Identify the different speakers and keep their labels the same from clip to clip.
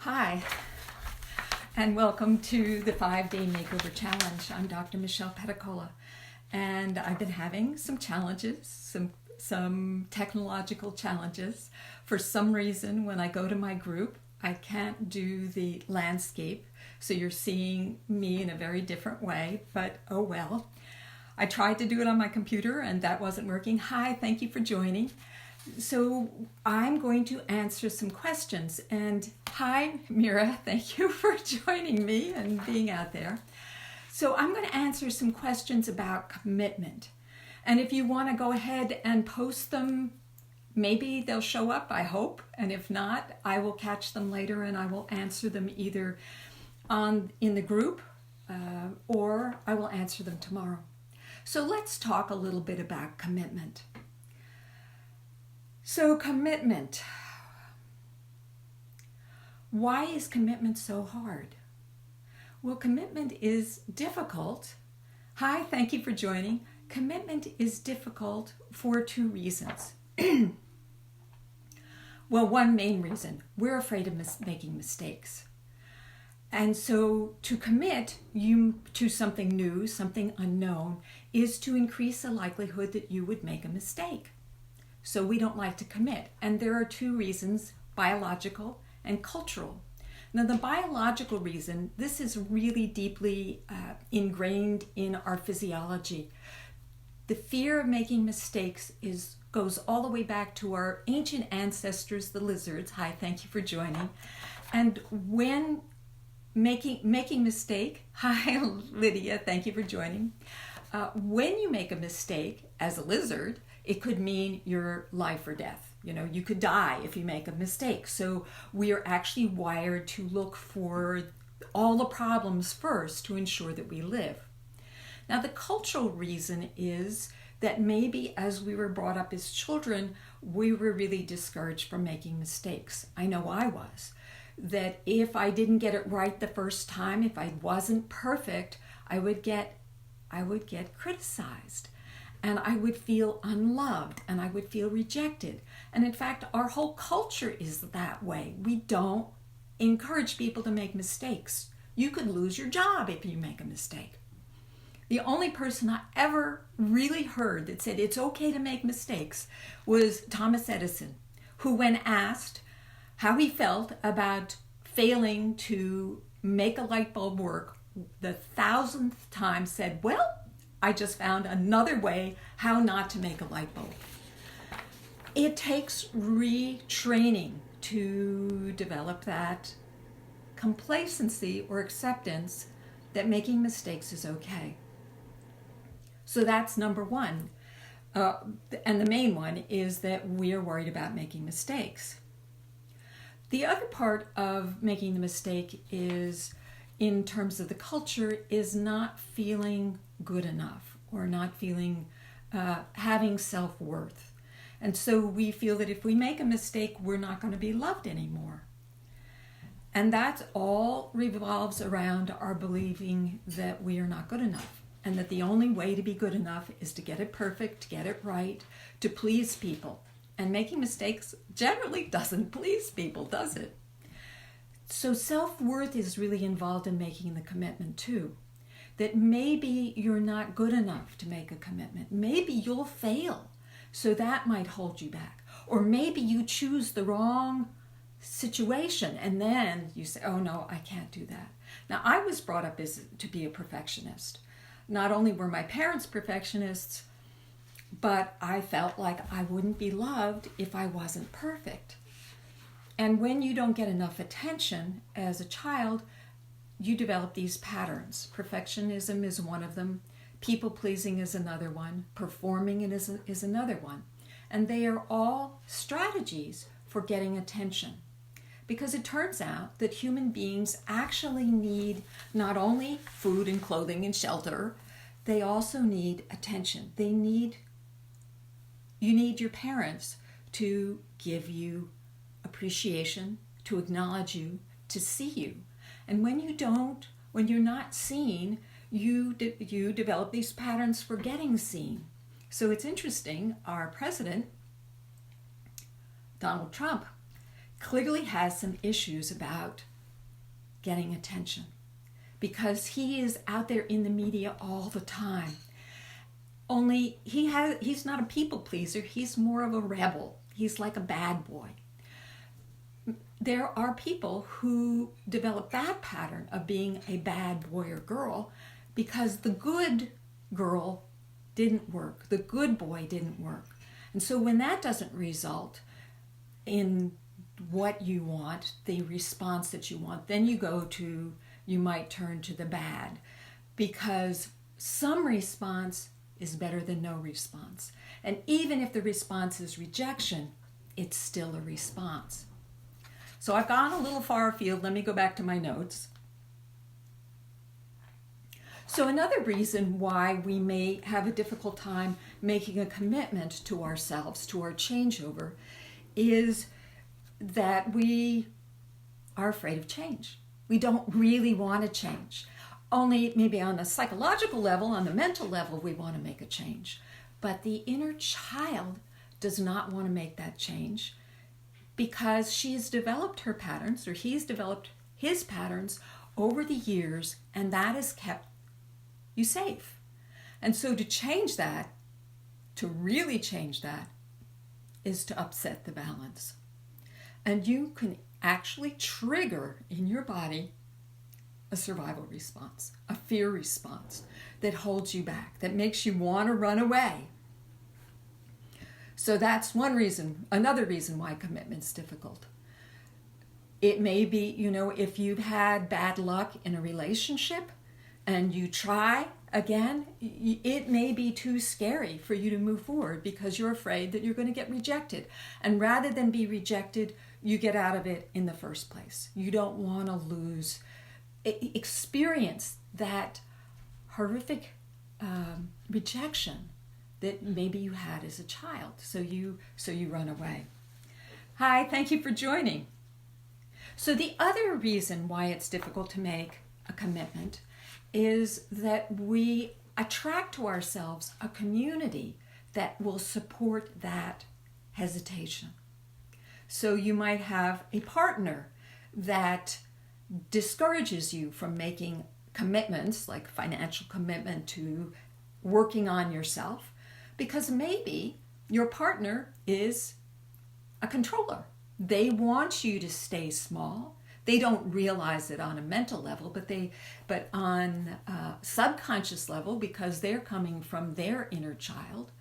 Speaker 1: Hi, and welcome to the 5-Day Makeover Challenge. I'm Dr. Michelle Petacola, and I've been having some challenges, some technological challenges. For some reason, when I go to my group, I can't do the landscape, so you're seeing me in a very different way, but oh well. I tried to do it on my computer, and that wasn't working. Hi, thank you for joining. So I'm going to answer some questions, and hi Mira, thank you for joining me and being out there. So I'm going to answer some questions about commitment, and if you want to go ahead and post them, maybe they'll show up, I hope, and if not, I will catch them later and I will answer them either in the group or I will answer them tomorrow. So let's talk a little bit about commitment. So commitment. Why is commitment so hard? Well, commitment is difficult. Hi, thank you for joining. Commitment is difficult for two reasons. Well, one main reason, we're afraid of making mistakes. And so to commit to something new, something unknown, is to increase the likelihood that you would make a mistake. So we don't like to commit. And there are two reasons, biological and cultural. Now the biological reason, this is really deeply ingrained in our physiology. The fear of making mistakes goes all the way back to our ancient ancestors, the lizards. Hi, thank you for joining. And when making mistake, hi Lydia, thank you for joining. When you make a mistake as a lizard, it could mean your life or death. You know, you could die if you make a mistake. So we are actually wired to look for all the problems first to ensure that we live. Now, the cultural reason is that maybe as we were brought up as children, we were really discouraged from making mistakes. I know I was. That if I didn't get it right the first time, if I wasn't perfect, I would get criticized. And I would feel unloved and I would feel rejected. And in fact, our whole culture is that way. We don't encourage people to make mistakes. You could lose your job if you make a mistake. The only person I ever really heard that said it's okay to make mistakes was Thomas Edison, who when asked how he felt about failing to make a light bulb work the 1,000th time said, well, I just found another way how not to make a light bulb. It takes retraining to develop that complacency or acceptance that making mistakes is okay. So that's number one. And the main one is that we are worried about making mistakes. The other part of making the mistake is, in terms of the culture, is not feeling good enough or not feeling, having self-worth. And so we feel that if we make a mistake, we're not going to be loved anymore. And that all revolves around our believing that we are not good enough and that the only way to be good enough is to get it perfect, to get it right, to please people. And making mistakes generally doesn't please people, does it? So self-worth is really involved in making the commitment too. That maybe you're not good enough to make a commitment. Maybe you'll fail, so that might hold you back. Or maybe you choose the wrong situation and then you say, oh no, I can't do that. Now, I was brought up to be a perfectionist. Not only were my parents perfectionists, but I felt like I wouldn't be loved if I wasn't perfect. And when you don't get enough attention as a child, you develop these patterns. Perfectionism is one of them. People-pleasing is another one. Performing is another one. And they are all strategies for getting attention. Because it turns out that human beings actually need not only food and clothing and shelter, they also need attention. You need your parents to give you appreciation, to acknowledge you, to see you. And when you're not seen, you develop these patterns for getting seen. So it's interesting, our president, Donald Trump, clearly has some issues about getting attention because he is out there in the media all the time. Only he's not a people pleaser. He's more of a rebel. He's like a bad boy. There are people who develop that pattern of being a bad boy or girl because the good girl didn't work. The good boy didn't work. And so when that doesn't result in what you want, the response that you want, then you might turn to the bad because some response is better than no response. And even if the response is rejection, it's still a response. So I've gone a little far afield. Let me go back to my notes. So another reason why we may have a difficult time making a commitment to ourselves, to our changeover, is that we are afraid of change. We don't really want to change. Only maybe on a psychological level, on the mental level, we want to make a change. But the inner child does not want to make that change because she has developed her patterns, or he's developed his patterns over the years, and that has kept you safe. And so to change that, to really change that, is to upset the balance. And you can actually trigger in your body a survival response, a fear response that holds you back, that makes you want to run away. So that's one reason, another reason why commitment's difficult. It may be, if you've had bad luck in a relationship and you try again, it may be too scary for you to move forward because you're afraid that you're going to get rejected. And rather than be rejected, you get out of it in the first place. You don't want to experience that horrific rejection that maybe you had as a child. So you run away. Hi, thank you for joining. So the other reason why it's difficult to make a commitment is that we attract to ourselves a community that will support that hesitation. So you might have a partner that discourages you from making commitments, like financial commitment to working on yourself, because maybe your partner is a controller. They want you to stay small. They don't realize it on a mental level, but on a subconscious level, because they're coming from their inner child,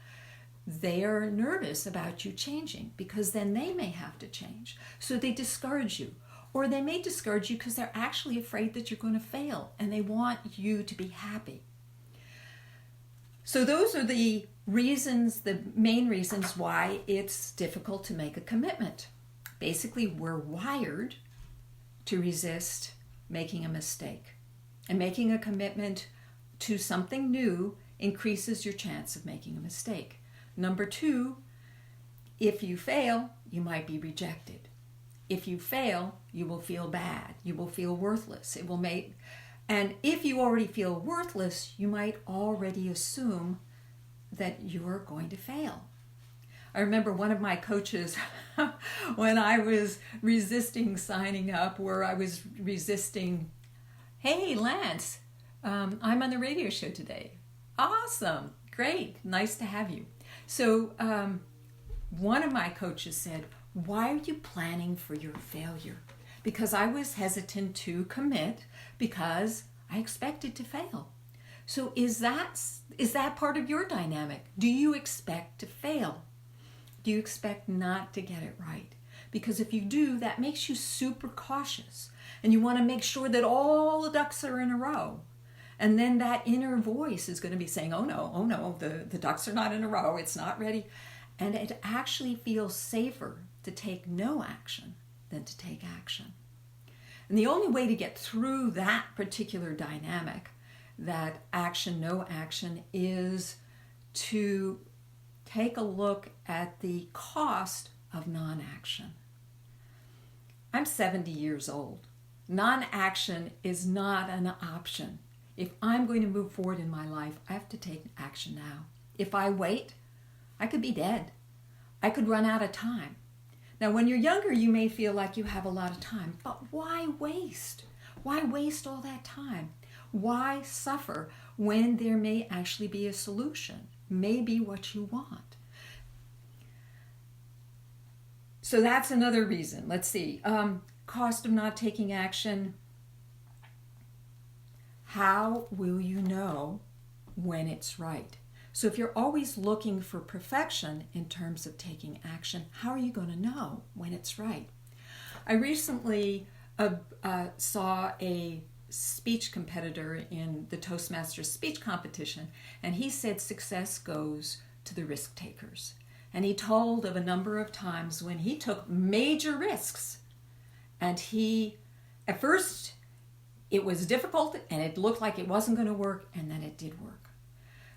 Speaker 1: they're nervous about you changing because then they may have to change. So they discourage you. Or they may discourage you because they're actually afraid that you're going to fail and they want you to be happy. So those are the main reasons why it's difficult to make a commitment. Basically, we're wired to resist making a mistake. And making a commitment to something new increases your chance of making a mistake. Number 2, if you fail, you might be rejected. If you fail, you will feel bad. You will feel worthless. And if you already feel worthless, you might already assume that you're going to fail. I remember one of my coaches, when I was resisting signing up, where I was resisting, hey, Lance, I'm on the radio show today. Awesome. Great. Nice to have you. So one of my coaches said, why are you planning for your failure? Because I was hesitant to commit because I expected to fail. So is that part of your dynamic? Do you expect to fail? Do you expect not to get it right? Because if you do, that makes you super cautious. And you want to make sure that all the ducks are in a row. And then that inner voice is going to be saying, oh no, the ducks are not in a row. It's not ready. And it actually feels safer to take no action than to take action. And the only way to get through that particular dynamic, that action, no action, is to take a look at the cost of non-action. I'm 70 years old. Non-action is not an option. If I'm going to move forward in my life, I have to take action now. If I wait, I could be dead. I could run out of time. Now, when you're younger, you may feel like you have a lot of time, but why waste? Why waste all that time? Why suffer when there may actually be a solution, may be what you want? So that's another reason. Let's see. Cost of not taking action. How will you know when it's right? So if you're always looking for perfection in terms of taking action, how are you going to know when it's right? I recently saw a speech competitor in the Toastmasters speech competition, and he said success goes to the risk takers. And he told of a number of times when he took major risks, and at first it was difficult and it looked like it wasn't going to work, and then it did work.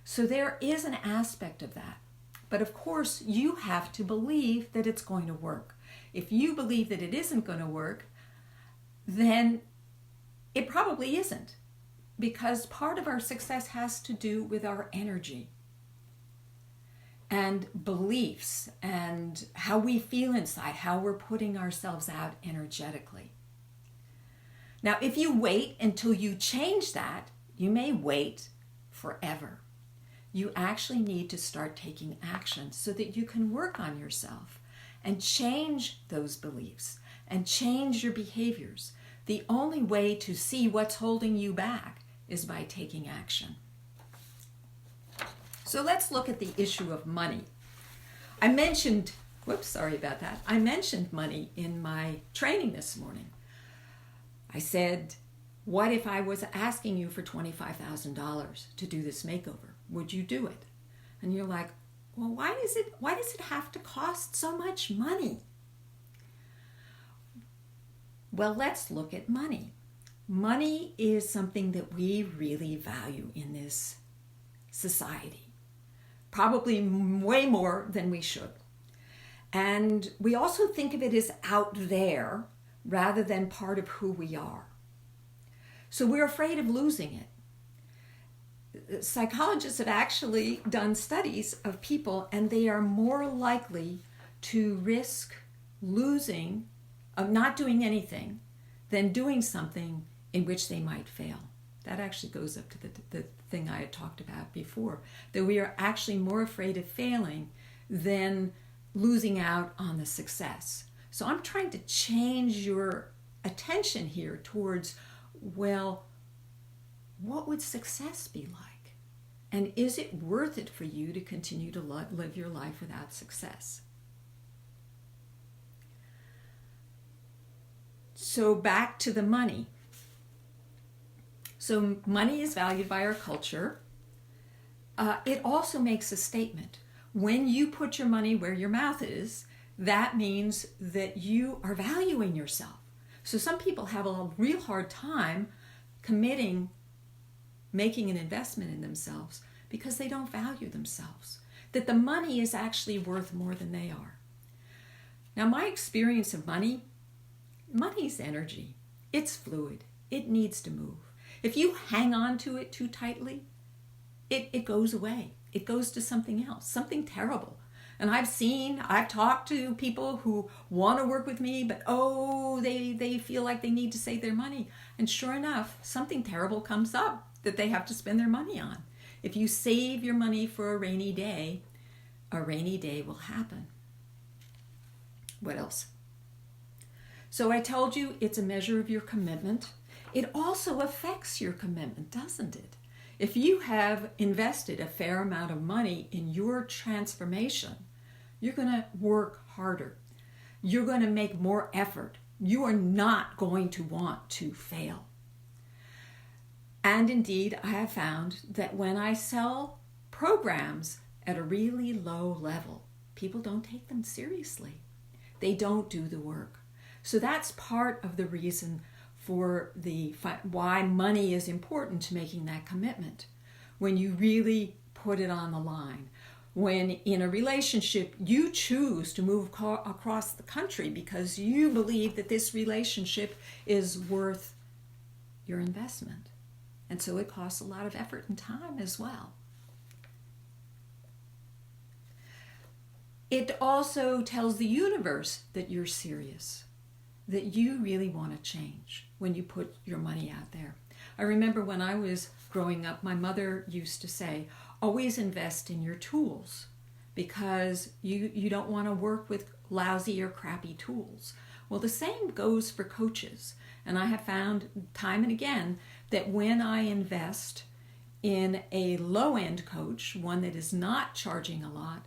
Speaker 1: So there is an aspect of that. But of course, you have to believe that it's going to work. If you believe that it isn't going to work, then it probably isn't, because part of our success has to do with our energy and beliefs and how we feel inside, how we're putting ourselves out energetically. Now, if you wait until you change that, you may wait forever. You actually need to start taking action so that you can work on yourself and change those beliefs and change your behaviors. The only way to see what's holding you back is by taking action. So let's look at the issue of money. I mentioned money in my training this morning. I said, what if I was asking you for $25,000 to do this makeover? Would you do it? And you're like, well, why does it have to cost so much money? Well, let's look at money. Money is something that we really value in this society, probably way more than we should. And we also think of it as out there rather than part of who we are. So we're afraid of losing it. Psychologists have actually done studies of people, and they are more likely to risk losing, of not doing anything, than doing something in which they might fail. That actually goes up to the thing I had talked about before, that we are actually more afraid of failing than losing out on the success. So I'm trying to change your attention here towards, well, what would success be like? And is it worth it for you to continue to live your life without success? So back to the money. So money is valued by our culture. It also makes a statement. When you put your money where your mouth is, that means that you are valuing yourself. So some people have a real hard time making an investment in themselves because they don't value themselves, that the money is actually worth more than they are. Now, my experience of money is energy. It's fluid. It needs to move. If you hang on to it too tightly, it goes away. It goes to something else, something terrible. And I've talked to people who want to work with me, but they feel like they need to save their money. And sure enough, something terrible comes up that they have to spend their money on. If you save your money for a rainy day will happen. What else? So I told you it's a measure of your commitment. It also affects your commitment, doesn't it? If you have invested a fair amount of money in your transformation, you're going to work harder. You're going to make more effort. You are not going to want to fail. And indeed, I have found that when I sell programs at a really low level, people don't take them seriously. They don't do the work. So that's part of the reason for why money is important to making that commitment. When you really put it on the line. When in a relationship you choose to move across the country because you believe that this relationship is worth your investment. And so it costs a lot of effort and time as well. It also tells the universe that you're serious. that you really want to change when you put your money out there. I remember when I was growing up, my mother used to say, always invest in your tools because you don't want to work with lousy or crappy tools. Well, the same goes for coaches. And I have found time and again that when I invest in a low-end coach, one that is not charging a lot,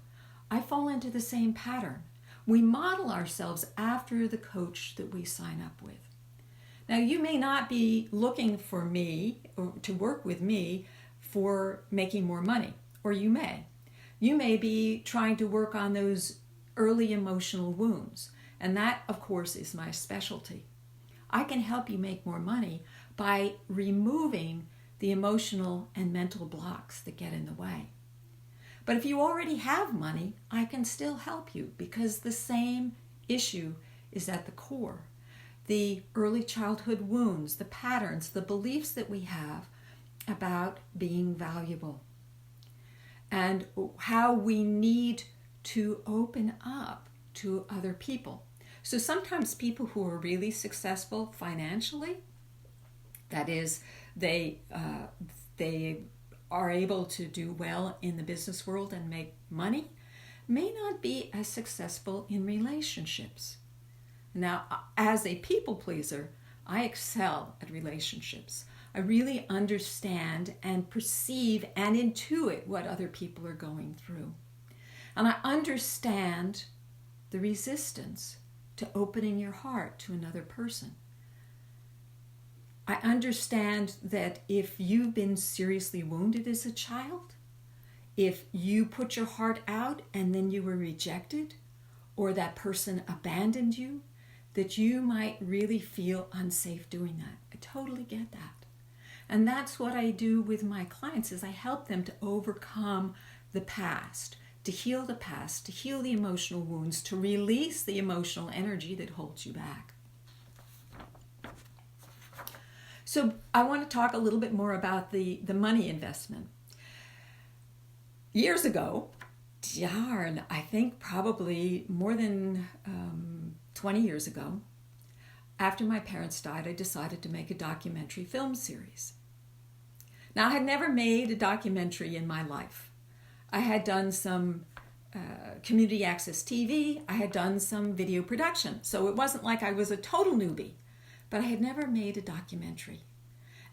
Speaker 1: I fall into the same pattern. We model ourselves after the coach that we sign up with. Now, you may not be looking for me or to work with me for making more money, or you may. You may be trying to work on those early emotional wounds, and that, of course, is my specialty. I can help you make more money by removing the emotional and mental blocks that get in the way. But if you already have money, I can still help you because the same issue is at the core. The early childhood wounds, the patterns, the beliefs that we have about being valuable, and how we need to open up to other people. So sometimes people who are really successful financially, that is, they are able to do well in the business world and make money, may not be as successful in relationships. Now, as a people pleaser, I excel at relationships. I really understand and perceive and intuit what other people are going through. And I understand the resistance to opening your heart to another person. I understand that if you've been seriously wounded as a child, if you put your heart out and then you were rejected, or that person abandoned you, that you might really feel unsafe doing that. I totally get that. And that's what I do with my clients, is I help them to overcome the past, to heal the past, to heal the emotional wounds, to release the emotional energy that holds you back. So I want to talk a little bit more about the money investment. Years ago, I think probably more than 20 years ago, after my parents died, I decided to make a documentary film series. Now, I had never made a documentary in my life. I had done some community access TV. I had done some video production. So it wasn't like I was a total newbie, but I had never made a documentary.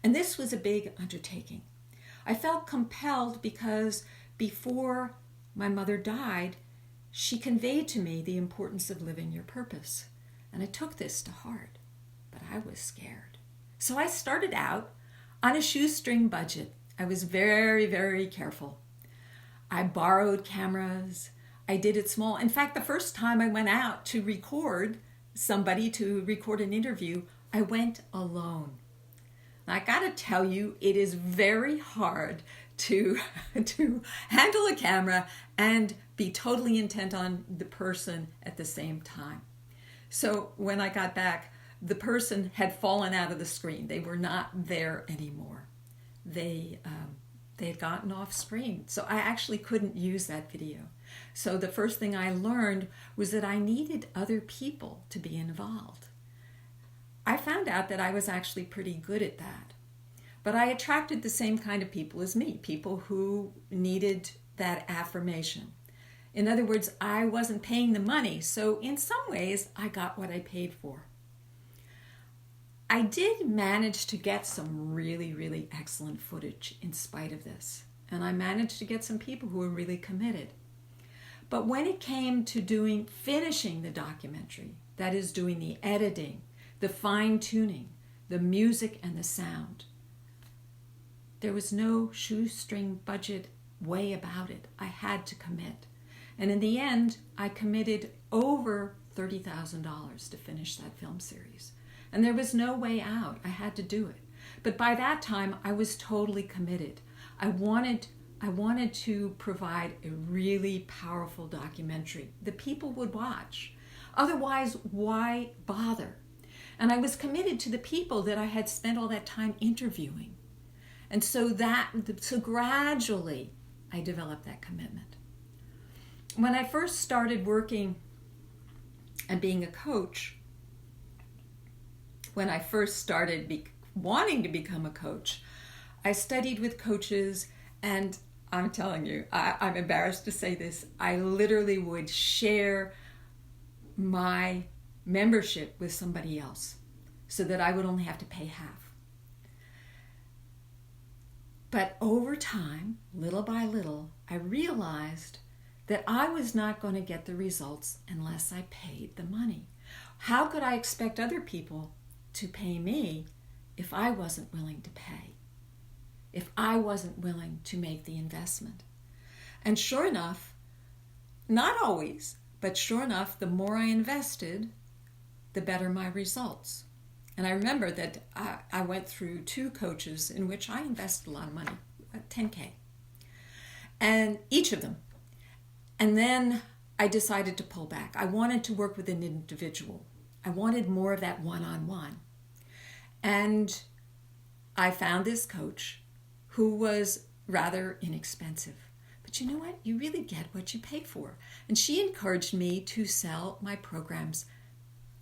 Speaker 1: And this was a big undertaking. I felt compelled because before my mother died, she conveyed to me the importance of living your purpose. And I took this to heart, but I was scared. So I started out on a shoestring budget. I was very, very careful. I borrowed cameras. I did it small. In fact, the first time I went out to record somebody, to record an interview, I went alone. Now, I gotta tell you, it is very hard to handle a camera and be totally intent on the person at the same time. So when I got back, the person had fallen out of the screen. They were not there anymore. They had gotten off screen. So I actually couldn't use that video. So the first thing I learned was that I needed other people to be involved. I found out that I was actually pretty good at that. But I attracted the same kind of people as me, people who needed that affirmation. In other words, I wasn't paying the money, so in some ways, I got what I paid for. I did manage to get some really, really excellent footage in spite of this, and I managed to get some people who were really committed. But when it came to finishing the documentary, that is doing the editing, the fine-tuning, the music and the sound, there was no shoestring budget way about it. I had to commit. And in the end, I committed over $30,000 to finish that film series. And there was no way out. I had to do it. But by that time, I was totally committed. I wanted to provide a really powerful documentary that people would watch. Otherwise, why bother? And I was committed to the people that I had spent all that time interviewing. And so gradually, I developed that commitment. When I first started working and being a coach, when I first started wanting to become a coach, I studied with coaches, and I'm telling you, I'm embarrassed to say this, I literally would share my membership with somebody else so that I would only have to pay half. But over time, little by little, I realized that I was not going to get the results unless I paid the money. How could I expect other people to pay me if I wasn't willing to pay? If I wasn't willing to make the investment? And sure enough, not always, but sure enough, the more I invested, the better my results. And I remember that I went through 2 coaches in which I invested a lot of money, $10K, and each of them. And then I decided to pull back. I wanted to work with an individual. I wanted more of that one-on-one. And I found this coach who was rather inexpensive. But you know what? You really get what you pay for. And she encouraged me to sell my programs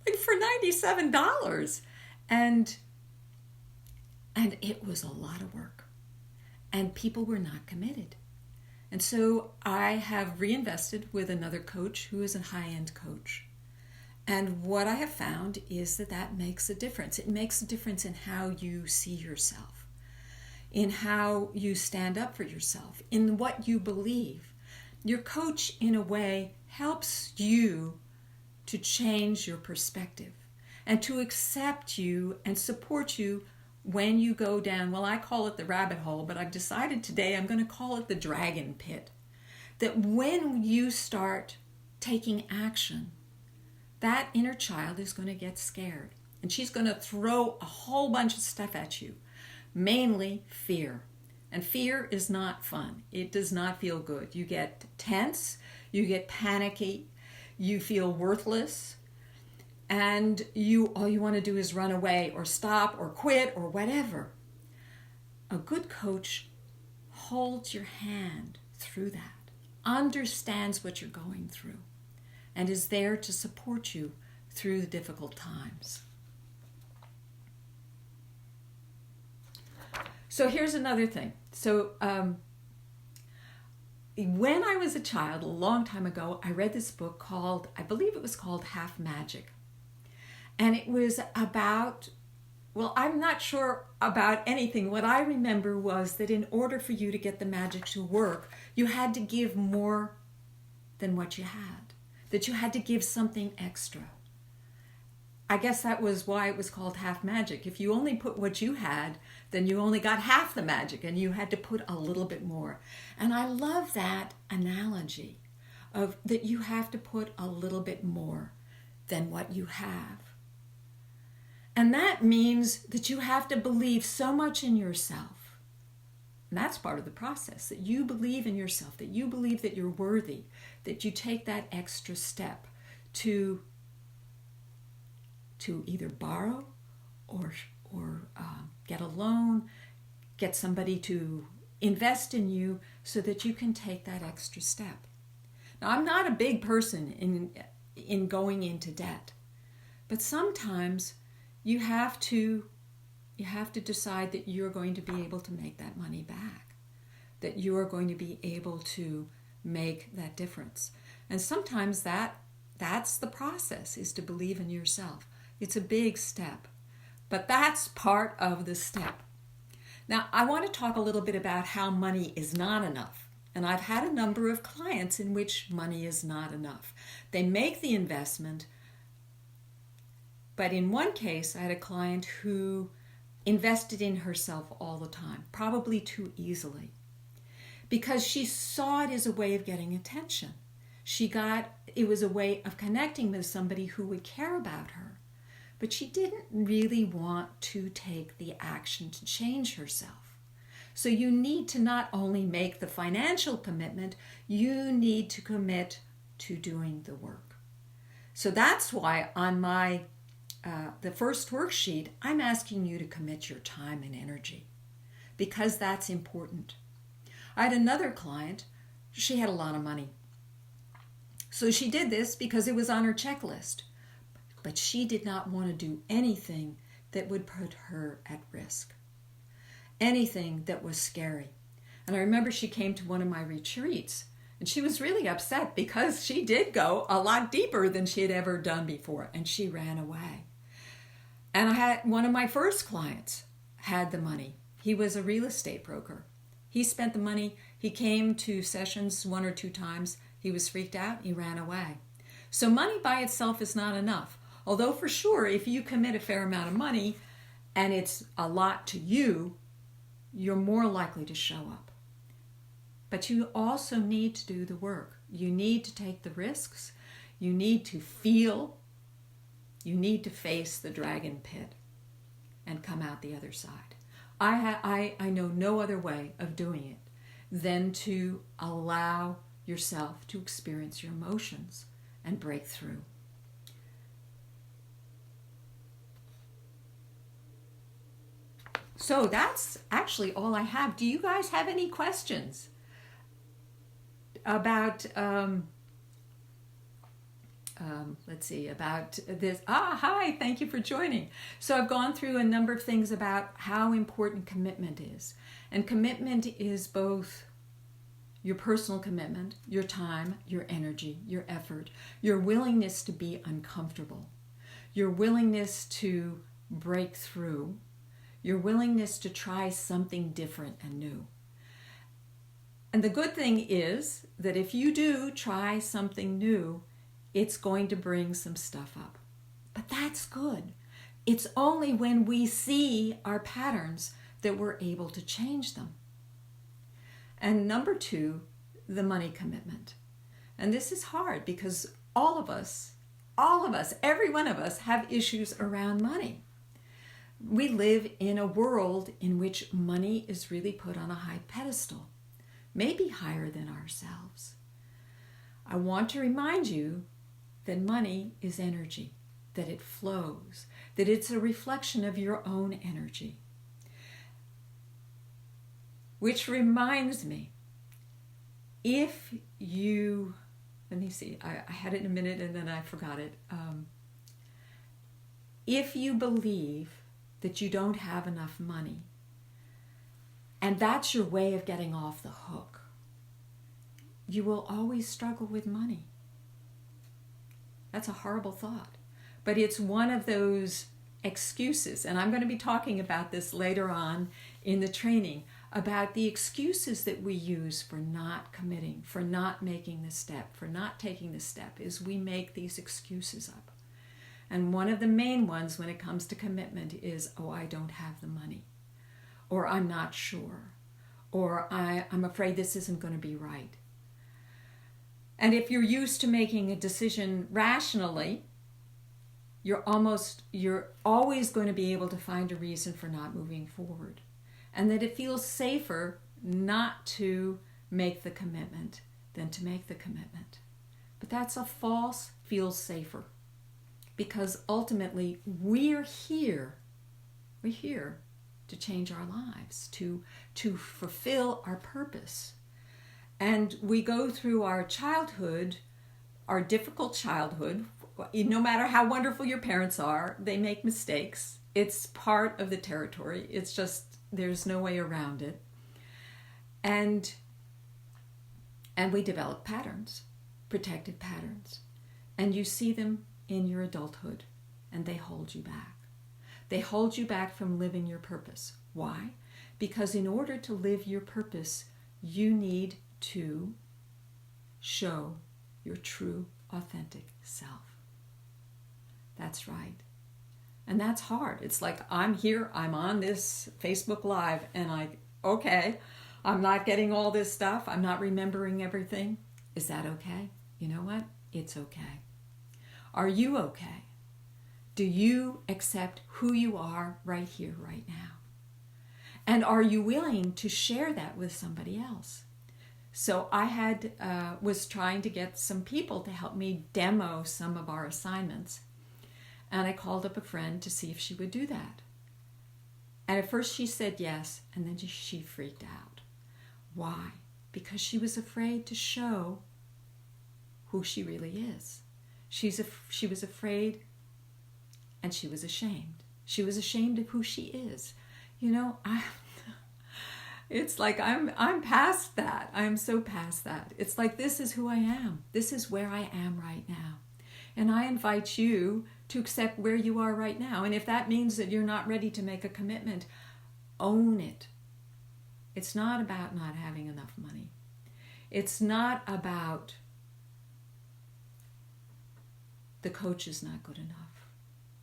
Speaker 1: for $97. And it was a lot of work. And people were not committed. And so I have reinvested with another coach who is a high-end coach. And what I have found is that makes a difference. It makes a difference in how you see yourself, in how you stand up for yourself, in what you believe. Your coach, in a way, helps you to change your perspective and to accept you and support you when you go down, well, I call it the rabbit hole, but I've decided today I'm going to call it the dragon pit. That when you start taking action, that inner child is going to get scared. And she's going to throw a whole bunch of stuff at you, mainly fear. And fear is not fun. It does not feel good. You get tense, you get panicky, you feel worthless, and all you want to do is run away or stop or quit or whatever. A good coach holds your hand through that, understands what you're going through, and is there to support you through the difficult times. So here's another thing. So when I was a child, a long time ago, I read this book called, I believe it was called Half Magic. And it was about, well, I'm not sure about anything. What I remember was that in order for you to get the magic to work, you had to give more than what you had. That you had to give something extra. I guess that was why it was called Half Magic. If you only put what you had, then you only got half the magic and you had to put a little bit more. And I love that analogy of that you have to put a little bit more than what you have. And that means that you have to believe so much in yourself. And that's part of the process, that you believe in yourself, that you believe that you're worthy, that you take that extra step to either borrow or get a loan, get somebody to invest in you so that you can take that extra step. Now, I'm not a big person in going into debt, but sometimes you have to decide that you're going to be able to make that money back, that you are going to be able to make that difference. And sometimes that's the process, is to believe in yourself. It's a big step, but that's part of the step. Now, I want to talk a little bit about how money is not enough. And I've had a number of clients in which money is not enough. They make the investment, but in one case, I had a client who invested in herself all the time, probably too easily, because she saw it as a way of getting attention. It was a way of connecting with somebody who would care about her, but she didn't really want to take the action to change herself. So you need to not only make the financial commitment, you need to commit to doing the work. So that's why on the first worksheet, I'm asking you to commit your time and energy, because that's important. I had another client, she had a lot of money. So she did this because it was on her checklist. But she did not want to do anything that would put her at risk. Anything that was scary. And I remember she came to one of my retreats, and she was really upset because she did go a lot deeper than she had ever done before, and she ran away. And I had one of my first clients had the money. He was a real estate broker. He spent the money. He came to sessions 1 or 2 times. He was freaked out. He ran away. So money by itself is not enough. Although for sure, if you commit a fair amount of money and it's a lot to you, you're more likely to show up. But you also need to do the work. You need to take the risks. You need to feel. You need to face the dragon pit and come out the other side. I know no other way of doing it than to allow yourself to experience your emotions and break through. So that's actually all I have. Do you guys have any questions about, about this? Hi, thank you for joining. So I've gone through a number of things about how important commitment is. And commitment is both your personal commitment, your time, your energy, your effort, your willingness to be uncomfortable, your willingness to break through, your willingness to try something different and new. And the good thing is that if you do try something new, it's going to bring some stuff up. But that's good. It's only when we see our patterns that we're able to change them. And number 2, the money commitment. And this is hard because all of us, every one of us have issues around money. We live in a world in which money is really put on a high pedestal, maybe higher than ourselves. I want to remind you that money is energy, that it flows, that it's a reflection of your own energy. Which reminds me, if you, let me see, I had it in a minute and then I forgot it. If you believe that you don't have enough money, and that's your way of getting off the hook, you will always struggle with money. That's a horrible thought. But it's one of those excuses, and I'm going to be talking about this later on in the training, about the excuses that we use for not committing, for not making the step, for not taking the step, is we make these excuses up. And one of the main ones when it comes to commitment is, oh, I don't have the money, or I'm not sure, or I'm afraid this isn't going to be right. And if you're used to making a decision rationally, you're always going to be able to find a reason for not moving forward. And that it feels safer not to make the commitment than to make the commitment. But that's a false feels safer. Because ultimately we're here to change our lives, to fulfill our purpose. And we go through our childhood, our difficult childhood. No matter how wonderful your parents are, they make mistakes. It's part of the territory. It's just, there's no way around it. And we develop patterns, protective patterns. And you see them in your adulthood, and they hold you back. They hold you back from living your purpose. Why? Because in order to live your purpose, you need to show your true, authentic self. That's right. And that's hard. It's like, I'm here, I'm on this Facebook Live, and I'm not getting all this stuff. I'm not remembering everything. Is that okay? You know what? It's okay. Are you okay? Do you accept who you are right here, right now? And are you willing to share that with somebody else? So I was trying to get some people to help me demo some of our assignments. And I called up a friend to see if she would do that. And at first she said yes, and then she freaked out. Why? Because she was afraid to show who she really is. She was afraid, and she was ashamed. She was ashamed of who she is. You know, it's like I'm past that. I'm so past that. It's like, this is who I am. This is where I am right now. And I invite you to accept where you are right now. And if that means that you're not ready to make a commitment, own it. It's not about not having enough money. It's not about the coach is not good enough.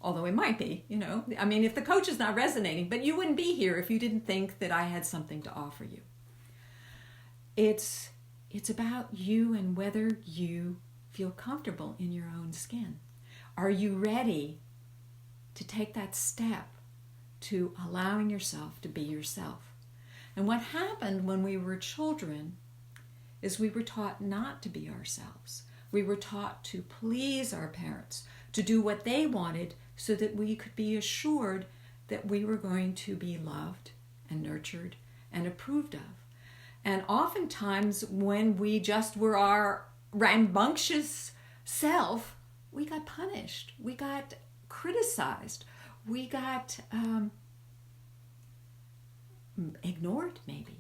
Speaker 1: Although it might be, you know. I mean, if the coach is not resonating, but you wouldn't be here if you didn't think that I had something to offer you. It's about you and whether you feel comfortable in your own skin. Are you ready to take that step to allowing yourself to be yourself? And what happened when we were children is we were taught not to be ourselves. We were taught to please our parents, to do what they wanted so that we could be assured that we were going to be loved and nurtured and approved of. And oftentimes when we just were our rambunctious self, we got punished, we got criticized, we got ignored maybe.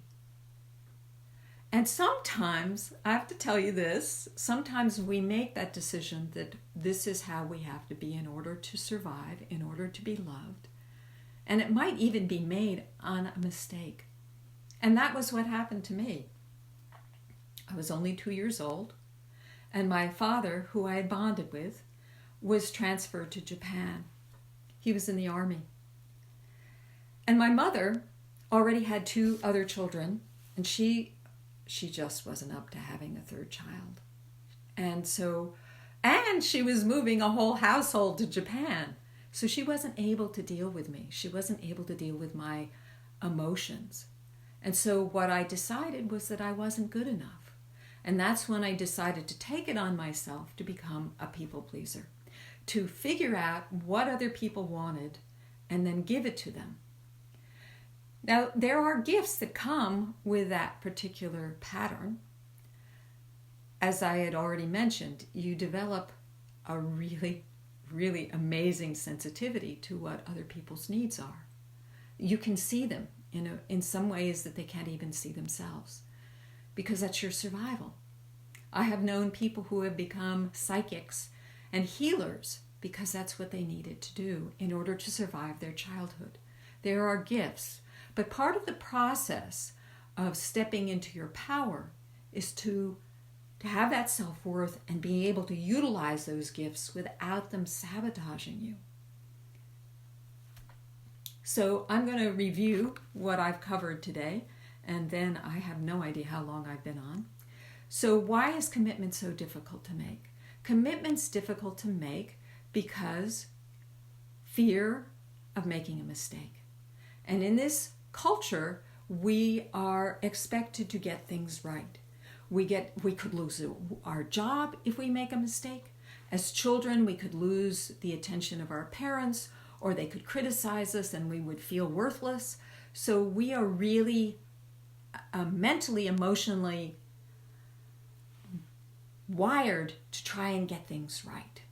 Speaker 1: And sometimes, I have to tell you this, sometimes we make that decision that this is how we have to be in order to survive, in order to be loved. And it might even be made on a mistake. And that was what happened to me. I was only 2 years old, and my father, who I had bonded with, was transferred to Japan. He was in the army. And my mother already had 2 other children, and she just wasn't up to having a 3rd child. And she was moving a whole household to Japan. So she wasn't able to deal with me. She wasn't able to deal with my emotions. And so what I decided was that I wasn't good enough. And that's when I decided to take it on myself to become a people pleaser, to figure out what other people wanted and then give it to them. Now, there are gifts that come with that particular pattern. As I had already mentioned, you develop a really, really amazing sensitivity to what other people's needs are. You can see them in some ways that they can't even see themselves, because that's your survival. I have known people who have become psychics and healers because that's what they needed to do in order to survive their childhood. There are gifts. But part of the process of stepping into your power is to have that self-worth and being able to utilize those gifts without them sabotaging you. So I'm going to review what I've covered today, and then I have no idea how long I've been on. So why is commitment so difficult to make? Commitment's difficult to make because fear of making a mistake. And in this culture, we are expected to get things right. We could lose our job if we make a mistake. As children, we could lose the attention of our parents, or they could criticize us and we would feel worthless. So we are really mentally, emotionally wired to try and get things right.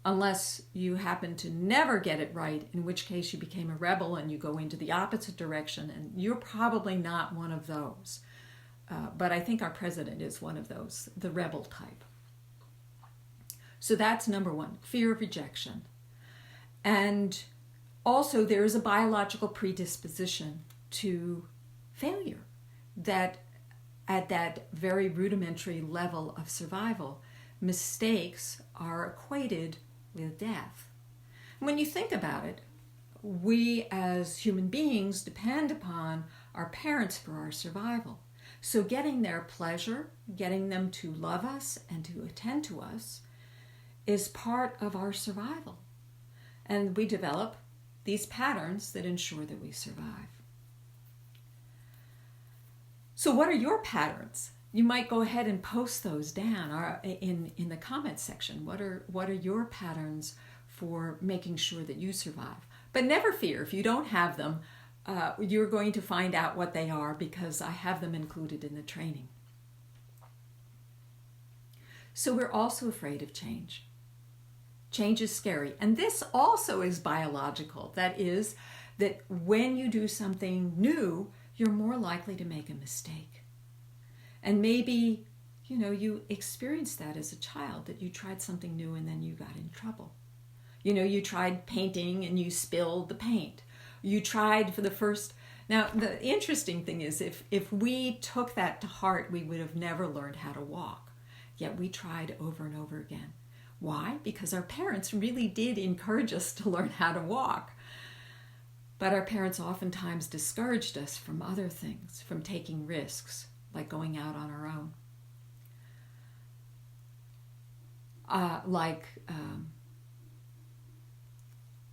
Speaker 1: Unless you happen to never get it right, in which case you became a rebel and you go into the opposite direction, and you're probably not one of those. But I think our president is one of those, the rebel type. So that's number one, fear of rejection. And also there is a biological predisposition to failure, that at that very rudimentary level of survival, mistakes are equated with death. When you think about it, we as human beings depend upon our parents for our survival. So getting their pleasure, getting them to love us and to attend to us is part of our survival. And we develop these patterns that ensure that we survive. So what are your patterns? You might go ahead and post those down or in the comments section. What are your patterns for making sure that you survive? But never fear, if you don't have them, you're going to find out what they are, because I have them included in the training. So we're also afraid of change. Change is scary. And this also is biological. That is, that when you do something new, you're more likely to make a mistake. And maybe, you experienced that as a child, that you tried something new and then you got in trouble. You tried painting and you spilled the paint. You tried for the first... Now, the interesting thing is, if we took that to heart, we would have never learned how to walk. Yet we tried over and over again. Why? Because our parents really did encourage us to learn how to walk. But our parents oftentimes discouraged us from other things, from taking risks, like going out on our own.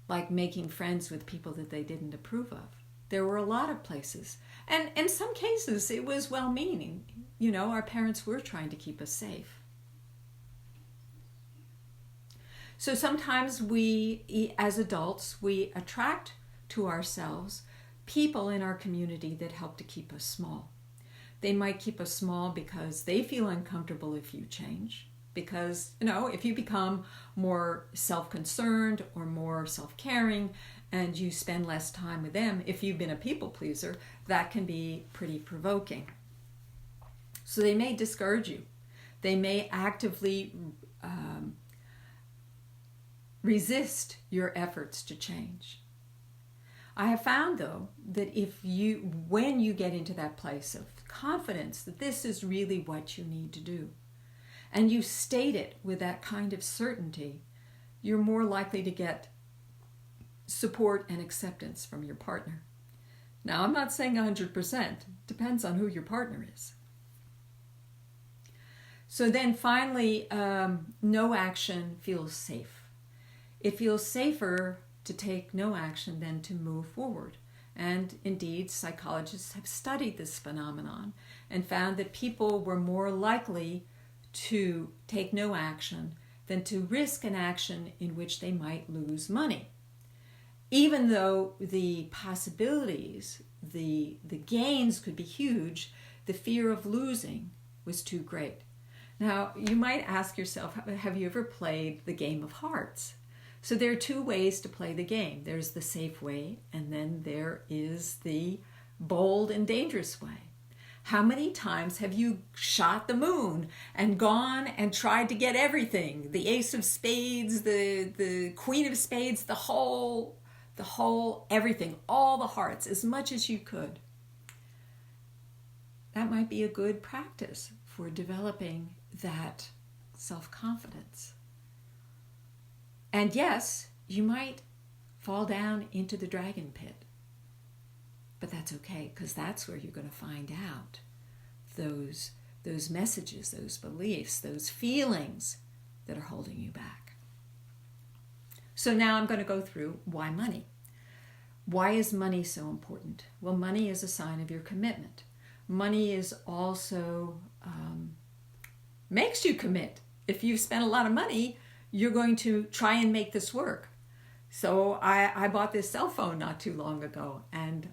Speaker 1: Like making friends with people that they didn't approve of. There were a lot of places. And in some cases, it was well-meaning. Our parents were trying to keep us safe. So sometimes we, as adults, we attract to ourselves people in our community that help to keep us small. They might keep us small because they feel uncomfortable if you change. Because, if you become more self-concerned or more self-caring and you spend less time with them, if you've been a people pleaser, that can be pretty provoking. So they may discourage you. They may actively resist your efforts to change. I have found, though, that when you get into that place of confidence that this is really what you need to do, and you state it with that kind of certainty, you're more likely to get support and acceptance from your partner. Now, I'm not saying 100%. Depends on who your partner is. So then finally, no action feels safe. It feels safer to take no action than to move forward. And indeed, psychologists have studied this phenomenon and found that people were more likely to take no action than to risk an action in which they might lose money. Even though the possibilities, the gains could be huge, the fear of losing was too great. Now, you might ask yourself, have you ever played the game of hearts? So there are two ways to play the game. There's the safe way, and then there is the bold and dangerous way. How many times have you shot the moon and gone and tried to get everything? The ace of spades, the queen of spades, the whole everything, all the hearts, as much as you could. That might be a good practice for developing that self-confidence. And yes, you might fall down into the dragon pit. But that's okay, because that's where you're going to find out those messages, those beliefs, those feelings that are holding you back. So now I'm going to go through why money. Why is money so important? Well, money is a sign of your commitment. Money is also makes you commit. If you've spent a lot of money, you're going to try and make this work. So I bought this cell phone not too long ago, and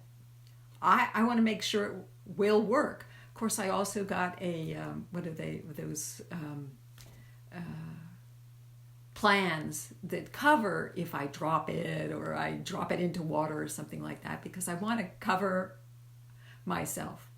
Speaker 1: I want to make sure it will work. Of course, I also got a, plans that cover if I drop it or I drop it into water or something like that, because I want to cover myself.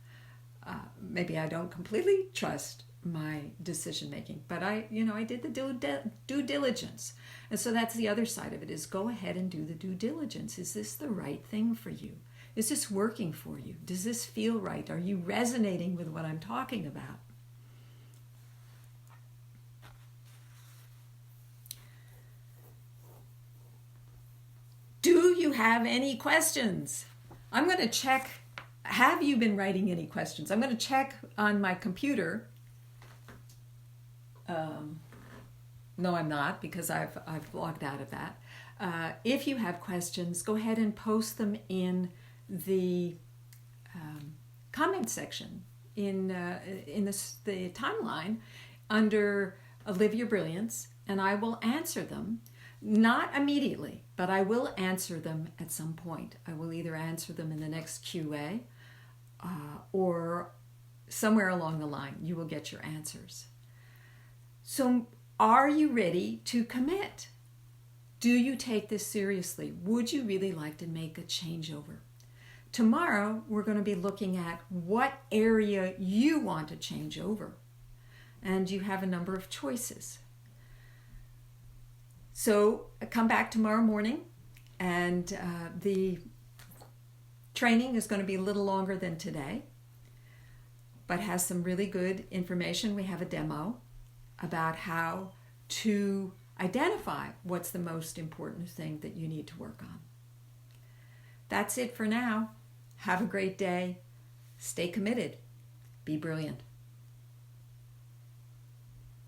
Speaker 1: Maybe I don't completely trust my decision making, but I did the due diligence. And so that's the other side of it, is go ahead and do the due diligence. Is this the right thing for you? Is this working for you? Does this feel right? Are you resonating with what I'm talking about? Do you have any questions? I'm going to check. Have you been writing any questions? I'm going to check on my computer. No, I'm not, because I've logged out of that. If you have questions, go ahead and post them in the comment section in the timeline under Live Your Brilliance, and I will answer them. Not immediately, but I will answer them at some point. I will either answer them in the next QA or somewhere along the line. You will get your answers. So are you ready to commit? Do you take this seriously? Would you really like to make a changeover? Tomorrow, we're going to be looking at what area you want to change over. And you have a number of choices. So come back tomorrow morning, and the training is going to be a little longer than today, but has some really good information. We have a demo about how to identify what's the most important thing that you need to work on. That's it for now. Have a great day. Stay committed. Be brilliant.